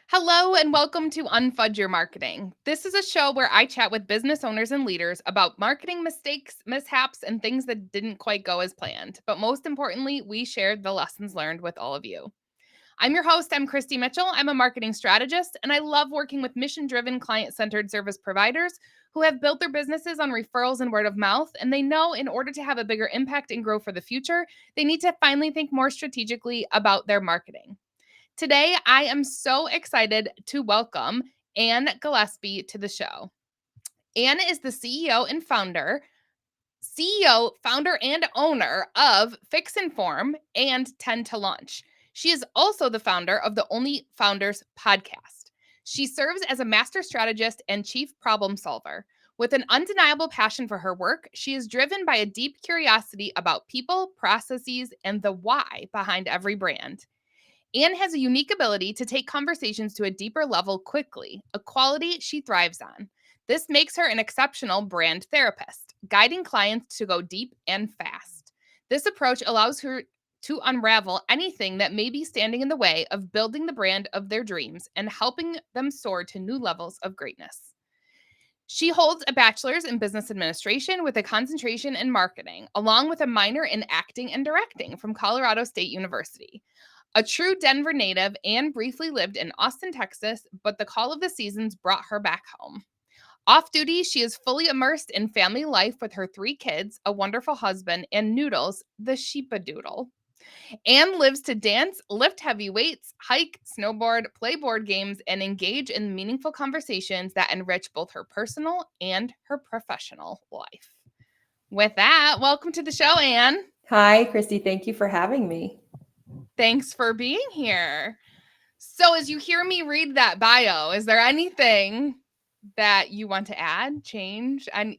Hello and welcome to Unfudge Your Marketing. This is a show where I chat with business owners and leaders about marketing mistakes, mishaps, and things that didn't quite go as planned. But most importantly, we share the lessons learned with all of you. I'm your host, I'm 𝗚cie Mitchell. I'm a marketing strategist, and I love working with mission-driven, client-centered service providers who have built their businesses on referrals and word of mouth, and they know in order to have a bigger impact and grow for the future, they need to finally think more strategically about their marketing. Today, I am so excited to welcome 𝗚 Gillaspie to the show. 𝗚 is the founder, and owner of Fix Form and Tend to Launch. She is also the founder of the Only Founders podcast. She serves as a master strategist and chief problem solver. With an undeniable passion for her work, she is driven by a deep curiosity about people, processes, and the why behind every brand. 𝗚 has a unique ability to take conversations to a deeper level quickly, a quality she thrives on. This makes her an exceptional brand therapist, guiding clients to go deep and fast. This approach allows her to unravel anything that may be standing in the way of building the brand of their dreams and helping them soar to new levels of greatness. She holds a bachelor's in business administration with a concentration in marketing, along with a minor in acting and directing from Colorado State University. A true Denver native, 𝗚 briefly lived in Austin, Texas, but the call of the seasons brought her back home. Off duty, she is fully immersed in family life with her 3 kids, a wonderful husband, and Noodles, the sheepadoodle. 𝗚 lives to dance, lift heavy weights, hike, snowboard, play board games, and engage in meaningful conversations that enrich both her personal and her professional life. With that, welcome to the show, 𝗚. Hi, 𝗚cie. Thank you for having me. Thanks for being here. So as you hear me read that bio, is there anything that you want to add, change, and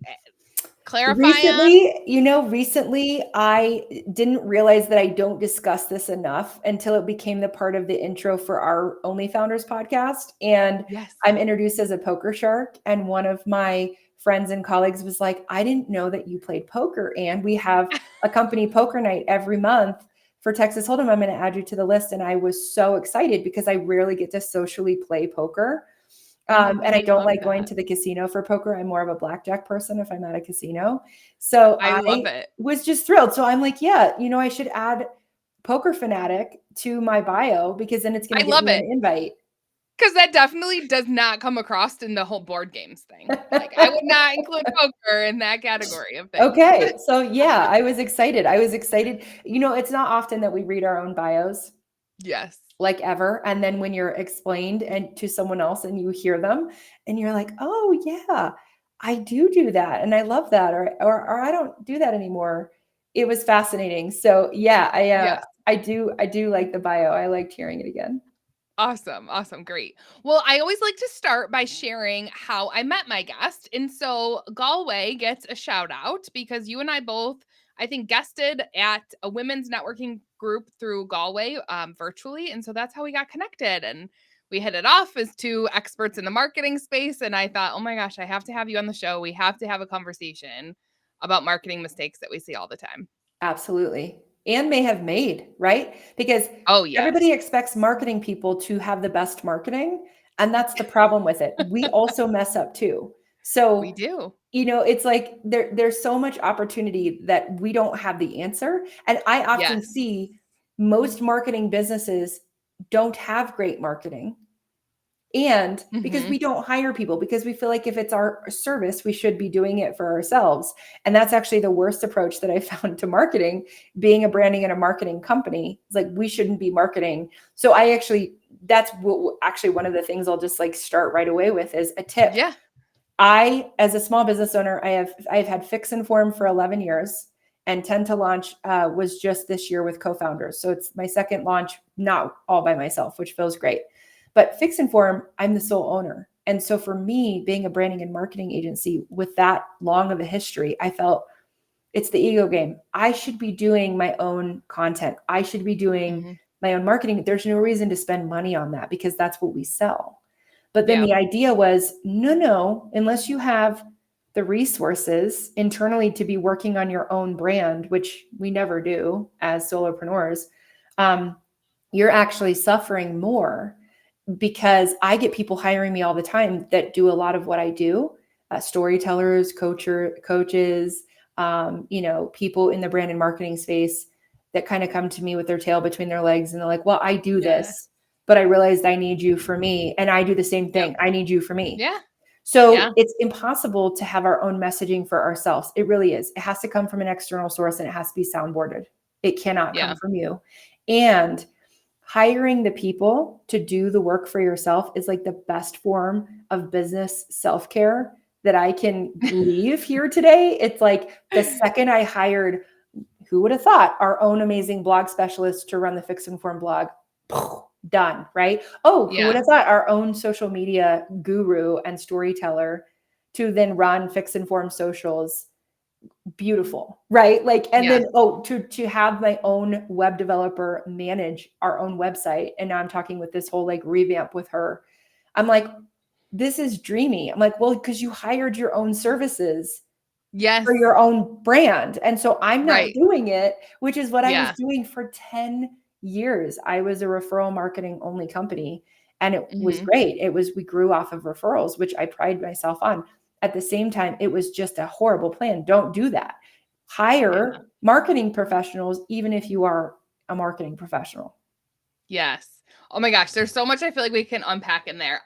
clarify on? Recently, I didn't realize that I don't discuss this enough until it became the part of the intro for our Only Founders podcast. And Yes. I'm introduced as a poker shark. And one of my friends and colleagues was like, I didn't know that you played poker. And we have a company poker night every month for Texas Hold'em. I'm going to add you to the list. And I was so excited because I rarely get to socially play poker. And I don't like going to the casino for poker. I'm more of a blackjack person if I'm at a casino. So I love I it. was just thrilled. So I'm like, yeah, I should add poker fanatic to my bio because then it's going I to get love me it. an invite. Because that definitely does not come across in the whole board games thing. Like, I would not include poker in that category of things. Okay. So yeah, I was excited. It's not often that we read our own bios. Yes. Like ever. And then when you're explained and to someone else and you hear them and you're like, oh yeah, I do that. And I love that. Or I don't do that anymore. It was fascinating. So yeah, Yes. I do like the bio. I liked hearing it again. Awesome. Awesome. Great. Well, I always like to start by sharing how I met my guest. And so Galway gets a shout out because you and I both, I think, guested at a women's networking group through Galway virtually. And so that's how we got connected. And we hit it off as 2 experts in the marketing space. And I thought, oh my gosh, I have to have you on the show. We have to have a conversation about marketing mistakes that we see all the time. Absolutely. And may have made, right? Because everybody yes. expects marketing people to have the best marketing. And that's the problem with it. We also mess up too. So We do. it's like there's so much opportunity that we don't have the answer. And I often Yes. see most marketing businesses don't have great marketing. And because we don't hire people, because we feel like if it's our service, we should be doing it for ourselves. And that's actually the worst approach that I found to marketing, being a branding and a marketing company. It's like, we shouldn't be marketing. So that's actually one of the things I'll just like start right away with is a tip. Yeah. As a small business owner, I've had Fix Form for 11 years, and Tend to Launch was just this year with co-founders. So it's my second launch, not all by myself, which feels great. But Fix Form, I'm the sole owner. And so for me, being a branding and marketing agency with that long of a history, I felt it's the ego game. I should be doing my own content. I should be doing my own marketing. There's no reason to spend money on that because that's what we sell. But then the idea was, no, unless you have the resources internally to be working on your own brand, which we never do as solopreneurs, you're actually suffering more. because I get people hiring me all the time that do a lot of what I do, storytellers, coaches, people in the brand and marketing space that kind of come to me with their tail between their legs. And they're like, well, I do this, but I realized I need you for me. And I do the same thing. Yep. I need you for me. Yeah. So it's impossible to have our own messaging for ourselves. It really is. It has to come from an external source, and it has to be soundboarded. It cannot come from you. And hiring the people to do the work for yourself is like the best form of business self-care that I can leave here today. It's like the second I hired, who would have thought, our own amazing blog specialist to run the Fix Form blog, done, right? Oh, who would have thought our own social media guru and storyteller to then run Fix Form socials? Beautiful, right? Like, and then, to have my own web developer manage our own website. And now I'm talking with this whole like revamp with her. I'm like, this is dreamy. I'm like, well, because you hired your own services for your own brand. And so I'm not doing it, which is what I was doing for 10 years. I was a referral marketing only company, and it was great. We grew off of referrals, which I pride myself on. At the same time, it was just a horrible plan. Don't do that. Hire marketing professionals, even if you are a marketing professional. Yes. Oh my gosh, there's so much I feel like we can unpack in there.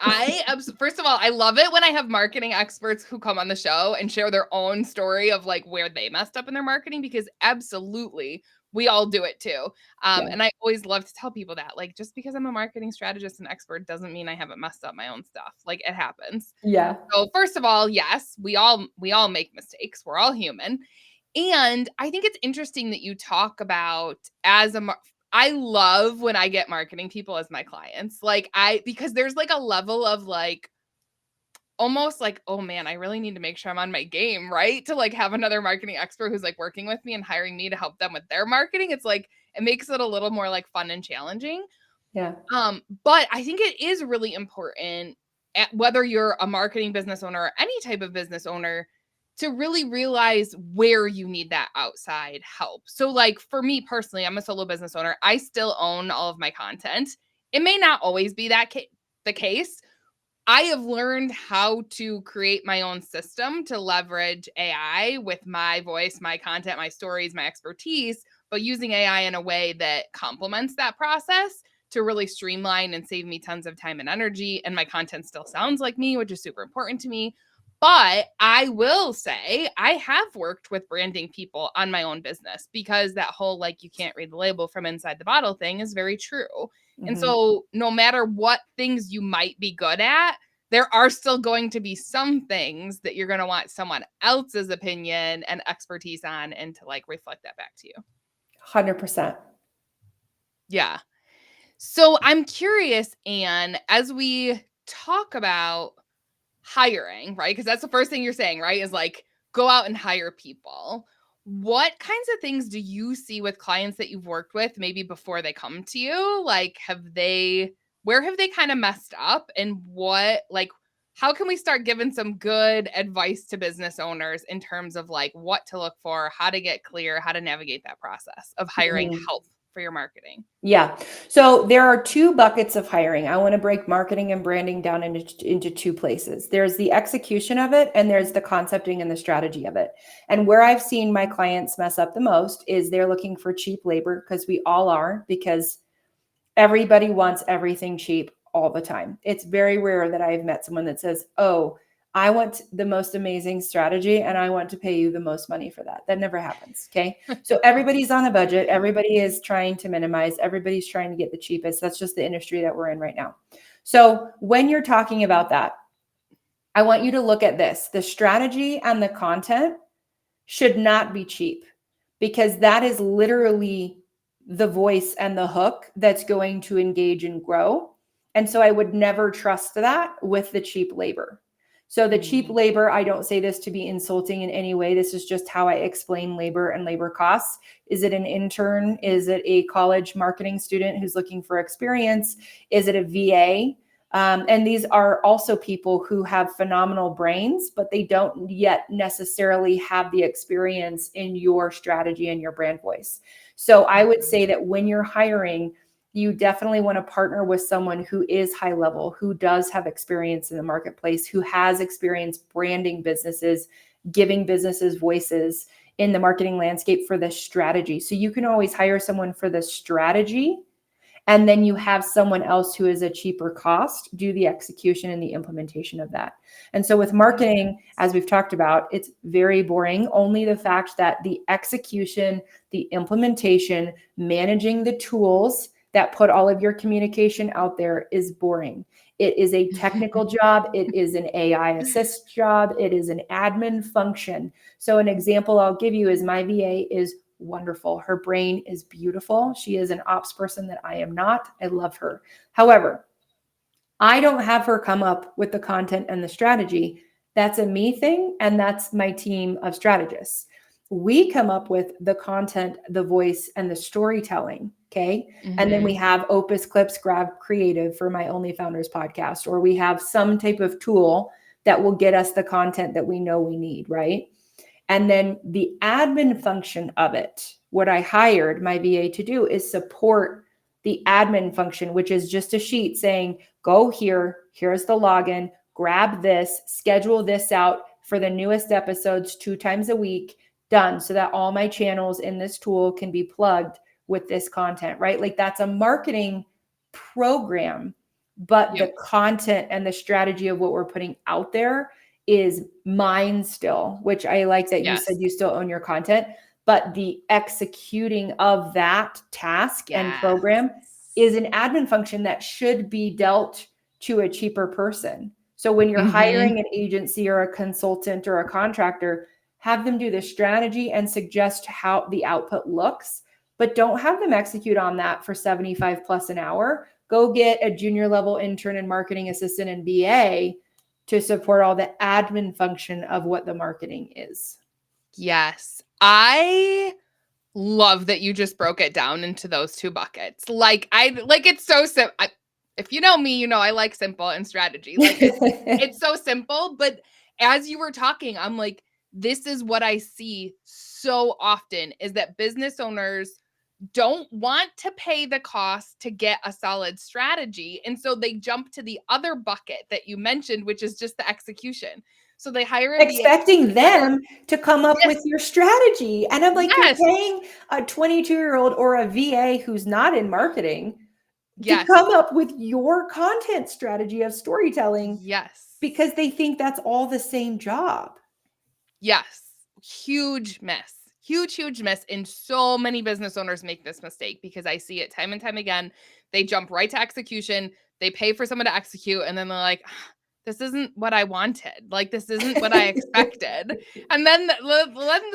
First of all, I love it when I have marketing experts who come on the show and share their own story of like where they messed up in their marketing, because absolutely we all do it too. And I always love to tell people that, like, just because I'm a marketing strategist and expert doesn't mean I haven't messed up my own stuff. Like, it happens. Yeah. So first of all, yes, we all make mistakes. We're all human. And I think it's interesting that you talk about I love when I get marketing people as my clients. Like, because there's like a level of like, almost like, oh man, I really need to make sure I'm on my game, right? To like have another marketing expert who's like working with me and hiring me to help them with their marketing. It's like, it makes it a little more like fun and challenging. Yeah. But I think it is really important, whether you're a marketing business owner or any type of business owner, to really realize where you need that outside help. So like for me personally, I'm a solo business owner. I still own all of my content. It may not always be the case. I have learned how to create my own system to leverage AI with my voice, my content, my stories, my expertise, but using AI in a way that complements that process to really streamline and save me tons of time and energy. And my content still sounds like me, which is super important to me. But I will say I have worked with branding people on my own business, because that whole like you can't read the label from inside the bottle thing is very true. And so no matter what things you might be good at, there are still going to be some things that you're going to want someone else's opinion and expertise on, and to like reflect that back to you. 100%. Yeah. So I'm curious, Anne, as we talk about hiring, right? Because that's the first thing you're saying, right? Is like, go out and hire people. What kinds of things do you see with clients that you've worked with maybe before they come to you? Like, where have they kind of messed up, and how can we start giving some good advice to business owners in terms of like what to look for, how to get clear, how to navigate that process of hiring help for your marketing? Yeah. So there are two buckets of hiring. I want to break marketing and branding down into two places. There's the execution of it, and there's the concepting and the strategy of it. And where I've seen my clients mess up the most is they're looking for cheap labor, because we all are, because everybody wants everything cheap all the time. It's very rare that I've met someone that says, oh, I want the most amazing strategy and I want to pay you the most money for that. That never happens. Okay. So everybody's on a budget. Everybody is trying to minimize. Everybody's trying to get the cheapest. That's just the industry that we're in right now. So when you're talking about that, I want you to look at this. The strategy and the content should not be cheap, because that is literally the voice and the hook that's going to engage and grow. And so I would never trust that with the cheap labor. So the cheap labor, I don't say this to be insulting in any way. This is just how I explain labor and labor costs. Is it an intern? Is it a college marketing student who's looking for experience? Is it a VA? And these are also people who have phenomenal brains, but they don't yet necessarily have the experience in your strategy and your brand voice. So I would say that when you're hiring, you definitely want to partner with someone who is high level, who does have experience in the marketplace, who has experience branding businesses, giving businesses voices in the marketing landscape for this strategy. So you can always hire someone for the strategy, and then you have someone else who is a cheaper cost do the execution and the implementation of that. And so with marketing, as we've talked about, it's very boring. Only the fact that the execution, the implementation, managing the tools that put all of your communication out there is boring. It is a technical job. It is an AI assist job. It is an admin function. So an example I'll give you is my VA is wonderful. Her brain is beautiful. She is an ops person that I am not. I love her. However, I don't have her come up with the content and the strategy. That's a me thing, and that's my team of strategists. We come up with the content, the voice, and the storytelling. Okay. And then we have Opus Clips Grab Creative for my Only Founders podcast, or we have some type of tool that will get us the content that we know we need, right? And then the admin function of it, what I hired my VA to do is support the admin function, which is just a sheet saying, go here, here's the login, grab this, schedule this out for the newest episodes 2 times a week, done, so that all my channels in this tool can be plugged with this content, right? Like that's a marketing program, but the content and the strategy of what we're putting out there is mine still, which I like that you said you still own your content, but the executing of that task and program is an admin function that should be dealt to a cheaper person. So when you're hiring an agency or a consultant or a contractor, have them do the strategy and suggest how the output looks, but don't have them execute on that for 75 plus an hour. Go get a junior level intern and marketing assistant and BA to support all the admin function of what the marketing is. Yes. I love that you just broke it down into those 2 buckets. It's so simple. If you know me, you know I like simple and strategy. Like it's so simple, but as you were talking, I'm like, this is what I see so often is that business owners don't want to pay the cost to get a solid strategy. And so they jump to the other bucket that you mentioned, which is just the execution. So they hire a expecting them to come up with your strategy. And I'm like, you're paying a 22-year-old or a VA who's not in marketing to come up with your content strategy of storytelling. Because they think that's all the same job. Yes. Huge miss. Huge miss. And so many business owners make this mistake because I see it time and time again. They jump right to execution. They pay for someone to execute. And then they're like, this isn't what I wanted. Like, this isn't what I expected. And then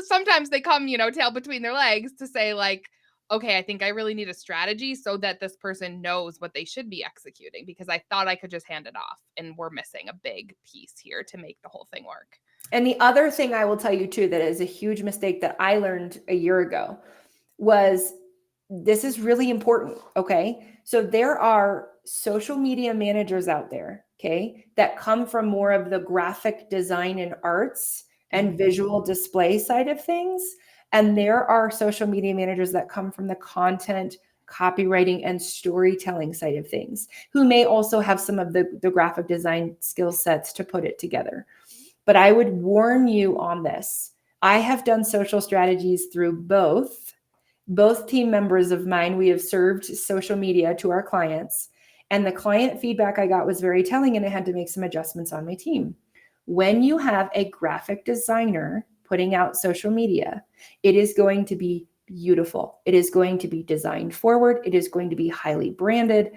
sometimes they come, tail between their legs to say like, okay, I think I really need a strategy so that this person knows what they should be executing because I thought I could just hand it off. And we're missing a big piece here to make the whole thing work. And the other thing I will tell you too, that is a huge mistake that I learned a year ago was this is really important. Okay. So there are social media managers out there, okay, that come from more of the graphic design and arts and visual display side of things. And there are social media managers that come from the content, copywriting, and storytelling side of things, who may also have some of the graphic design skill sets to put it together. But I would warn you on this. I have done social strategies through both team members of mine. We have served social media to our clients, and the client feedback I got was very telling, and I had to make some adjustments on my team. When you have a graphic designer putting out social media, it is going to be beautiful. It is going to be designed forward. It is going to be highly branded,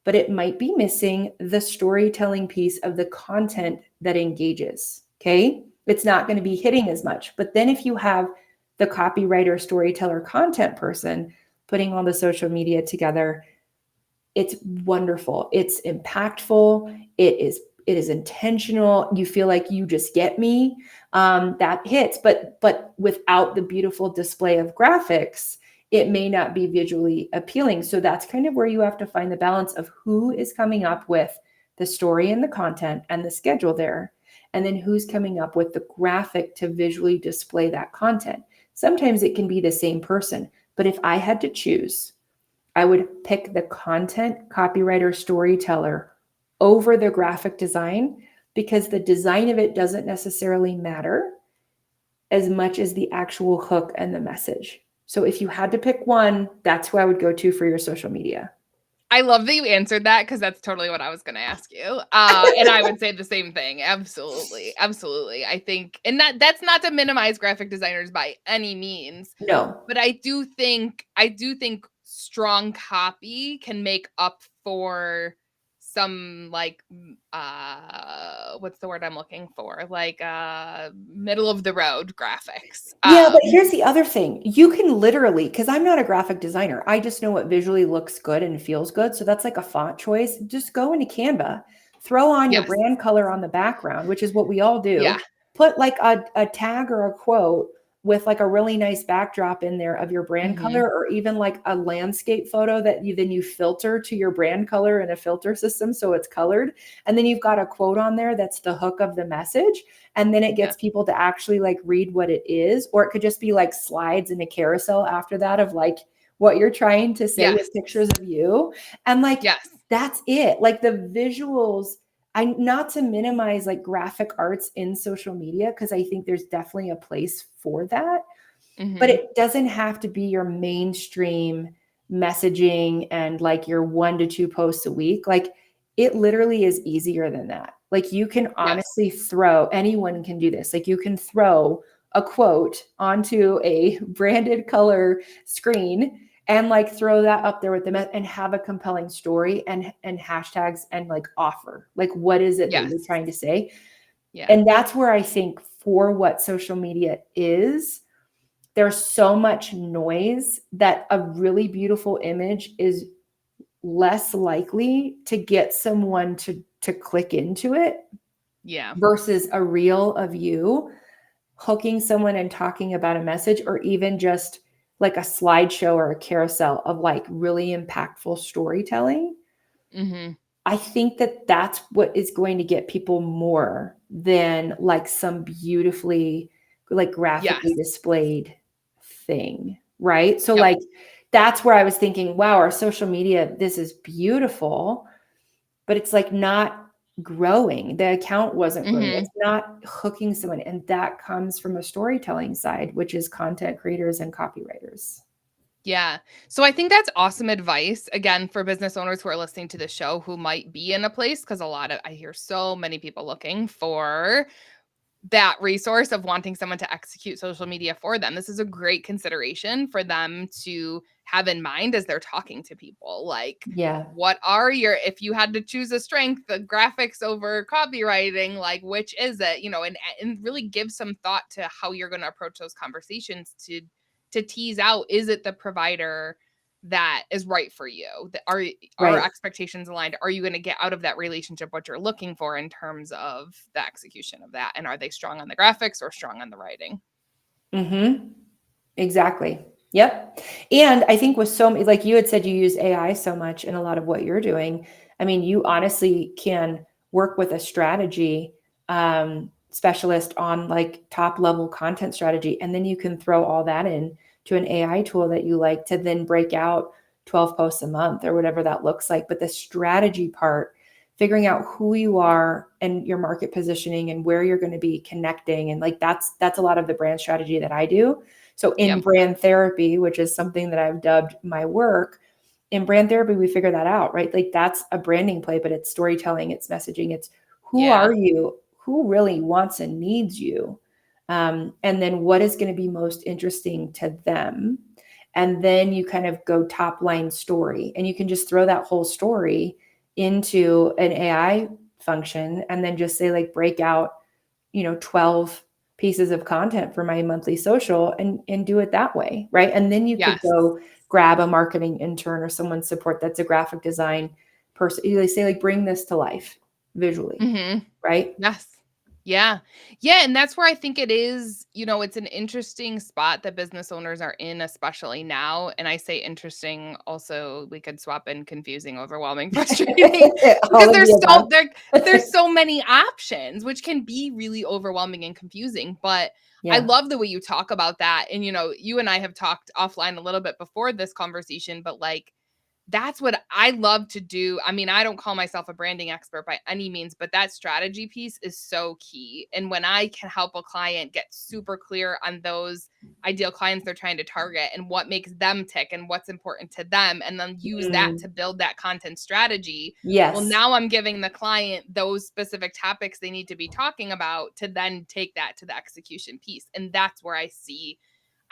but it might be missing the storytelling piece of the content that engages. Okay. It's not going to be hitting as much. But then if you have the copywriter, storyteller, content person putting all the social media together, it's wonderful. It's impactful. It is intentional. You feel like you just get me. That hits, but without the beautiful display of graphics, it may not be visually appealing. So that's kind of where you have to find the balance of who is coming up with the story and the content and the schedule there. And then who's coming up with the graphic to visually display that content. Sometimes it can be the same person, but if I had to choose, I would pick the content copywriter storyteller over the graphic design, because the design of it doesn't necessarily matter as much as the actual hook and the message. So if you had to pick one, that's who I would go to for your social media. I love that you answered that, because that's totally what I was going to ask you. And I would say the same thing. Absolutely. Absolutely. I think, and that's not to minimize graphic designers by any means, No. but I do think strong copy can make up for some like what's the word I'm looking for? Like middle of the road graphics. Yeah, but here's the other thing. You can literally, because I'm not a graphic designer, I just know what visually looks good and feels good. So that's like a font choice. Just go into Canva, throw on your Yes. brand color on the background, which is what we all do. Yeah. Put like a tag or a quote with like a really nice backdrop in there of your brand color, or even like a landscape photo that you filter to your brand color in a filter system so it's colored. And then you've got a quote on there that's the hook of the message. And then it gets people to actually like read what it is. Or it could just be like slides in a carousel after that of like what you're trying to say with pictures of you. And like, that's it. Like the visuals, not to minimize like graphic arts in social media, because I think there's definitely a place for that, but it doesn't have to be your mainstream messaging and like your 1 to 2 posts a week. Like it literally is easier than that. Like you can honestly anyone can do this. Like you can throw a quote onto a branded color screen and like throw that up there with them and have a compelling story and hashtags and like offer, like, what is it that you're trying to say? And that's where I think for what social media is, there's so much noise that a really beautiful image is less likely to get someone to click into it. Versus a reel of you hooking someone and talking about a message, or even just like a slideshow or a carousel of like really impactful storytelling. I think that that's what is going to get people more than like some beautifully like graphically displayed thing. Right. So like, that's where I was thinking, wow, our social media, this is beautiful, but it's like not growing. The account wasn't growing. It's not hooking someone. And that comes from a storytelling side, which is content creators and copywriters. Yeah. So I think that's awesome advice, again, for business owners who are listening to the show who might be in a place, because I hear so many people looking for that resource of wanting someone to execute social media for them. This is a great consideration for them to have in mind as they're talking to people. Like, what are if you had to choose a strength, the graphics over copywriting, like, which is it, and really give some thought to how you're going to approach those conversations to tease out, is it the provider that is right for you? Are expectations aligned? Are you going to get out of that relationship what you're looking for in terms of the execution of that? And are they strong on the graphics or strong on the writing? Exactly. Yep. And I think with so many, like you had said, you use AI so much in a lot of what you're doing. I mean, you honestly can work with a strategy specialist on like top level content strategy. And then you can throw all that in to an AI tool that you like to then break out 12 posts a month or whatever that looks like. But the strategy part, figuring out who you are and your market positioning and where you're going to be connecting. And like, that's a lot of the brand strategy that I do. So in brand therapy, which is something that I've dubbed my work, in brand therapy, we figure that out, right? Like that's a branding play, but it's storytelling, it's messaging, it's who are you, who really wants and needs you. And then what is going to be most interesting to them. And then you kind of go top line story, and you can just throw that whole story into an AI function and then just say like, break out, 12 pieces of content for my monthly social and do it that way. Right. And then you could go grab a marketing intern or someone support that's a graphic design person. They say like, bring this to life visually. Right. Yes. Yeah. Yeah. And that's where I think it is, it's an interesting spot that business owners are in, especially now. And I say interesting, also we could swap in confusing, overwhelming, frustrating, because there's so many options, which can be really overwhelming and confusing. But I love the way you talk about that. And, you and I have talked offline a little bit before this conversation, but like that's what I love to do. I mean, I don't call myself a branding expert by any means, but that strategy piece is so key. And when I can help a client get super clear on those ideal clients they're trying to target and what makes them tick and what's important to them, and then use that to build that content strategy. Well, Yes. now I'm giving the client those specific topics they need to be talking about to then take that to the execution piece. And that's where I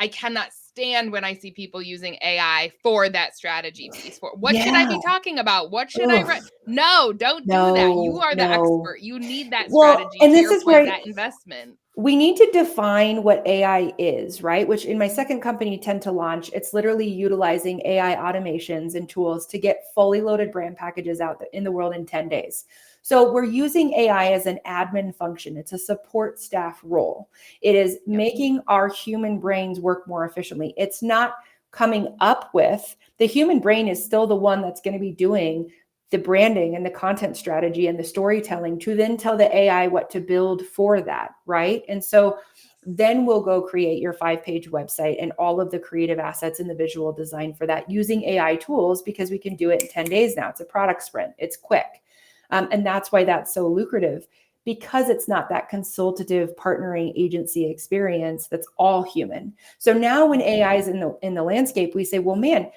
cannot stand when I see people using AI for that strategy piece. For what should I Yeah. be talking about? What should I Ugh. write? No, don't do that. You are the No. expert. You need that Well, strategy, and to this your is point, where that investment. we need to define what AI is, right? Which in my second company, Tend to Launch, it's literally utilizing AI automations and tools to get fully loaded brand packages out in the world in 10 days. So we're using AI as an admin function. It's a support staff role. It is making our human brains work more efficiently. It's not coming up with, the human brain is still the one that's going to be doing the branding and the content strategy and the storytelling to then tell the AI what to build for that, right? And so then we'll go create your 5-page website and all of the creative assets and the visual design for that using AI tools, because we can do it in 10 days now. It's a product sprint. It's quick. And that's why that's so lucrative, because it's not that consultative partnering agency experience that's all human. So now when AI is in the landscape, we say, well, man,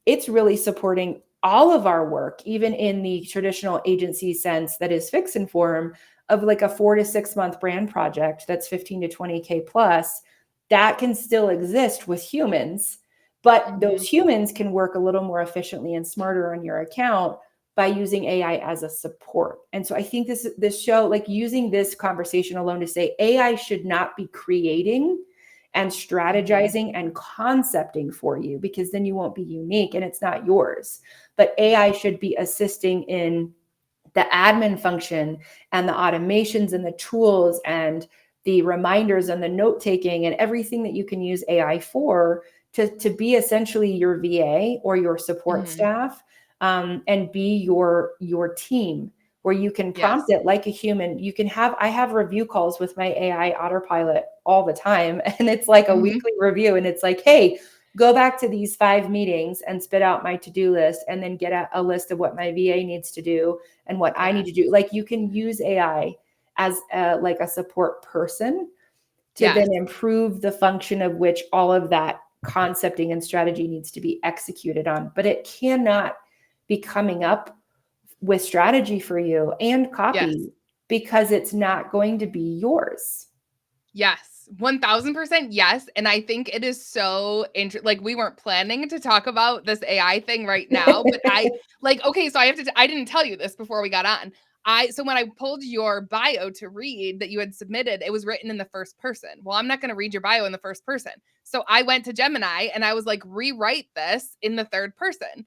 it's really supporting all of our work, even in the traditional agency sense that is Fix Form, of like a 4 to 6 month brand project that's 15 to 20K plus, that can still exist with humans, but those humans can work a little more efficiently and smarter on your account by using AI as a support. And so I think this show, like using this conversation alone to say AI should not be creating and strategizing and concepting for you, because then you won't be unique and it's not yours. But AI should be assisting in the admin function and the automations and the tools and the reminders and the note taking and everything that you can use AI for, to be essentially your VA or your support staff, and be your team, where you can prompt it like a human. You can have, I have review calls with my AI autopilot all the time. And it's like a weekly review. And it's like, hey, go back to these 5 meetings and spit out my to-do list, and then get a list of what my VA needs to do and what I need to do. Like, you can use AI as like a support person to then improve the function of which all of that concepting and strategy needs to be executed on. But it cannot be coming up with strategy for you and copy, because it's not going to be yours. Yes, 1000% yes. And I think it is so like, we weren't planning to talk about this AI thing right now, but okay, so I didn't tell you this before we got on. So when I pulled your bio to read that you had submitted, it was written in the first person. Well, I'm not going to read your bio in the first person. So I went to Gemini and I was like, rewrite this in the third person.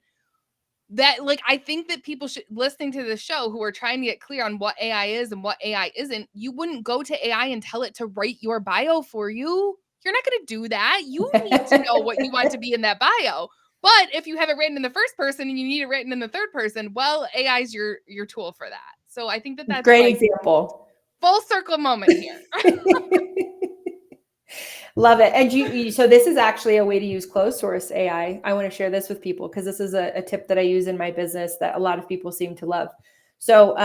That, like, I think that people should, listening to the show, who are trying to get clear on what AI is and what AI isn't, you wouldn't go to AI and tell it to write your bio for you. You're not going to do that. You need to know what you want to be in that bio. But if you have it written in the first person and you need it written in the third person, well, AI is your tool for that. So I think that that's Great like example. full circle moment here. Love it. And so this is actually a way to use closed source AI. I want to share this with people, because this is a tip that I use in my business that a lot of people seem to love. So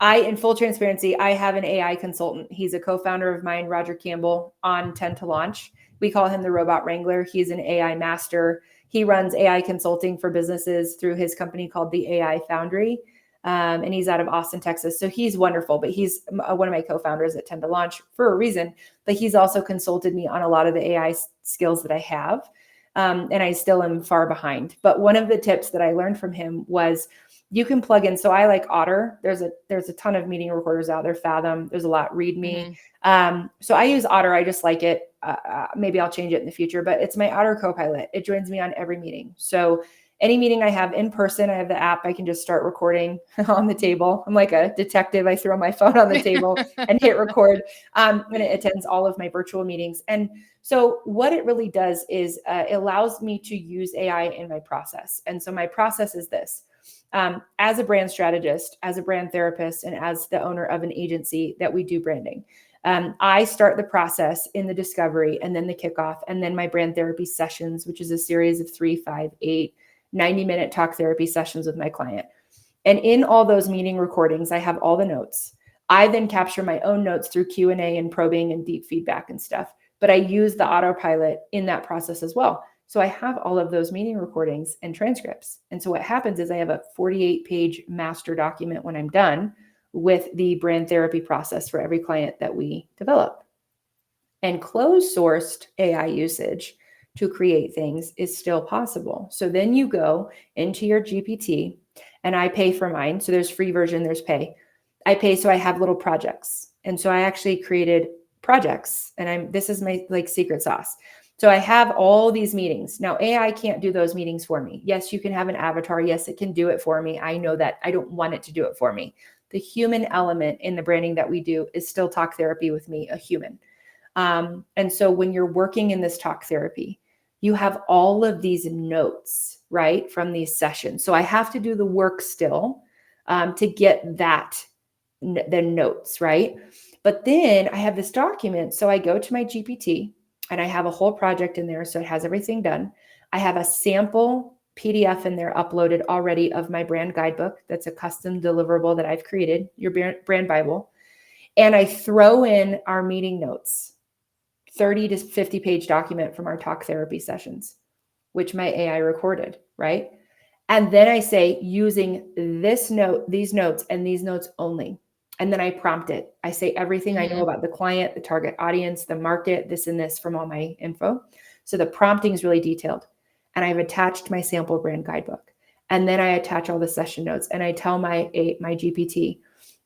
in full transparency, I have an AI consultant. He's a co-founder of mine, Roger Campbell, on Tend to Launch. We call him the Robot Wrangler. He's an AI master. He runs AI consulting for businesses through his company called the AI Foundry. And he's out of Austin, Texas. So he's wonderful, but he's one of my co-founders at Tend to Launch for a reason. But he's also consulted me on a lot of the AI skills that I have. And I still am far behind. But one of the tips that I learned from him was, you can plug in. So I like Otter. There's a ton of meeting recorders out there. Fathom. There's a lot. ReadMe. So I use Otter. I just like it. Maybe I'll change it in the future, but it's my Otter co-pilot. It joins me on every meeting. So any meeting I have in person, I have the app. I can just start recording on the table. I'm like a detective. I throw my phone on the table and hit record. And it attends all of my virtual meetings. And so what it really does is it allows me to use AI in my process. And so my process is this. As a brand strategist, as a brand therapist, and as the owner of an agency that we do branding, I start the process in the discovery, and then the kickoff, and then my brand therapy sessions, which is a series of 3, 5, 8, 90-minute talk therapy sessions with my client. And in all those meeting recordings, I have all the notes. I then capture my own notes through Q&A and probing and deep feedback and stuff. But I use the autopilot in that process as well. So I have all of those meeting recordings and transcripts. And so what happens is I have a 48-page master document when I'm done with the brand therapy process for every client that we develop. And closed-sourced AI usage to create things is still possible. So then you go into your GPT, and I pay for mine. So there's free version, there's pay. I pay so I have little projects. And so I actually created projects, and this is my like secret sauce. So I have all these meetings. Now AI can't do those meetings for me. Yes, you can have an avatar. Yes, it can do it for me. I know that. I don't want it to do it for me. The human element in the branding that we do is still talk therapy with me, a human. And so when you're working in this talk therapy, you have all of these notes, right, from these sessions. So I have to do the work still to get the notes, right? But then I have this document. So I go to my GPT and I have a whole project in there. So it has everything done. I have a sample PDF in there uploaded already of my brand guidebook. That's a custom deliverable that I've created, your brand Bible. And I throw in our meeting notes, 30 to 50 page document from our talk therapy sessions, which my AI recorded, right? And then I say, using these notes and these notes only. And then I prompt it. I say everything I know about the client, the target audience, the market, this and this from all my info. So the prompting is really detailed. And I've attached my sample brand guidebook. And then I attach all the session notes. And I tell my GPT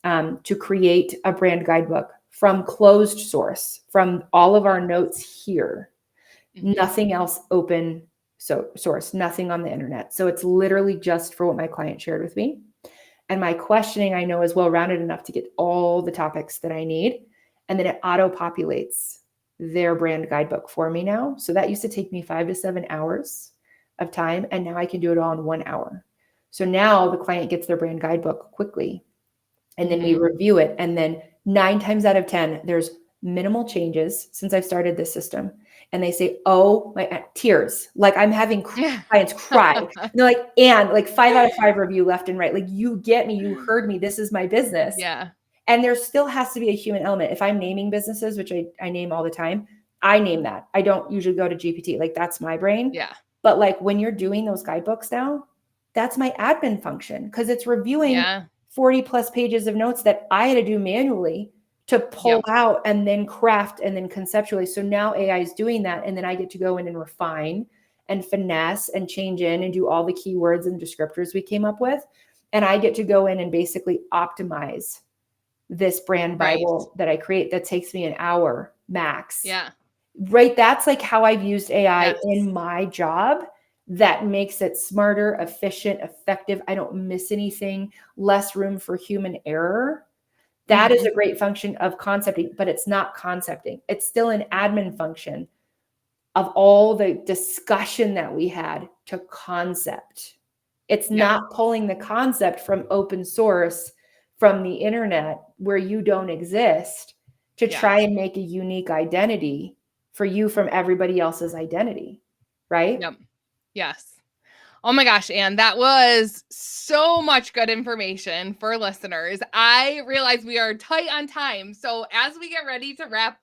to create a brand guidebook from closed source, from all of our notes here, nothing else open source, nothing on the internet. So it's literally just for what my client shared with me. And my questioning, I know, is well-rounded enough to get all the topics that I need. And then it auto-populates their brand guidebook for me now. So that used to take me 5 to 7 hours of time. And now I can do it all in 1 hour. So now the client gets their brand guidebook quickly. And then we review it. And then 9 times out of 10, there's minimal changes since I've started this system. And they say, oh, my tears. Like I'm having clients cry. And they're like, and like 5 out of 5 review left and right. Like you get me, you heard me. This is my business. Yeah. And there still has to be a human element. If I'm naming businesses, which I name all the time, I name that. I don't usually go to GPT. Like that's my brain. Yeah. But like when you're doing those guidebooks now, that's my admin function because it's reviewing 40 plus pages of notes that I had to do manually to pull out and then craft and then conceptually. So now AI is doing that. And then I get to go in and refine and finesse and change in and do all the keywords and descriptors we came up with. And I get to go in and basically optimize this brand Bible that I create that takes me an hour max. Yeah. Right. That's like how I've used AI in my job. That makes it smarter, efficient, effective. I don't miss anything, less room for human error. That is a great function of concepting, but it's not concepting. It's still an admin function of all the discussion that we had to concept. It's not pulling the concept from open source, from the internet where you don't exist to try and make a unique identity for you from everybody else's identity. Right? Yep. Yes. Oh my gosh, Anne, that was so much good information for listeners. I realize we are tight on time. So as we get ready to wrap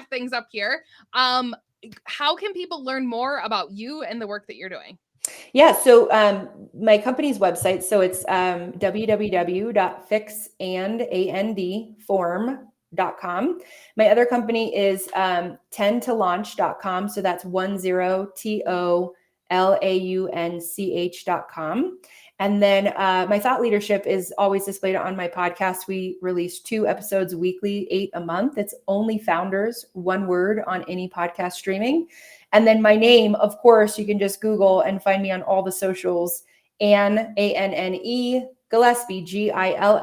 things up here, how can people learn more about you and the work that you're doing? Yeah. So my company's website, so it's www.fixandform.com. My other company is 10tolaunch.com. So that's 𝗗LAUNCH.com. And then my thought leadership is always displayed on my podcast. We release 2 episodes weekly, 8 a month. It's only founders, one word on any podcast streaming. And then my name, of course, you can just Google and find me on all the socials. Anne, ANNE, Gillaspie, GILLASPIE.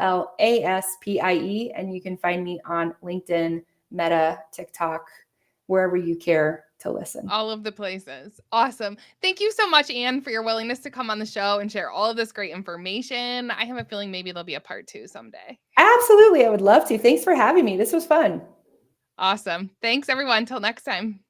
And you can find me on LinkedIn, Meta, TikTok, wherever you care to listen. All of the places. Awesome. Thank you so much, Anne, for your willingness to come on the show and share all of this great information. I have a feeling maybe there'll be a part 2 someday. Absolutely. I would love to. Thanks for having me. This was fun. Awesome. Thanks, everyone. Till next time.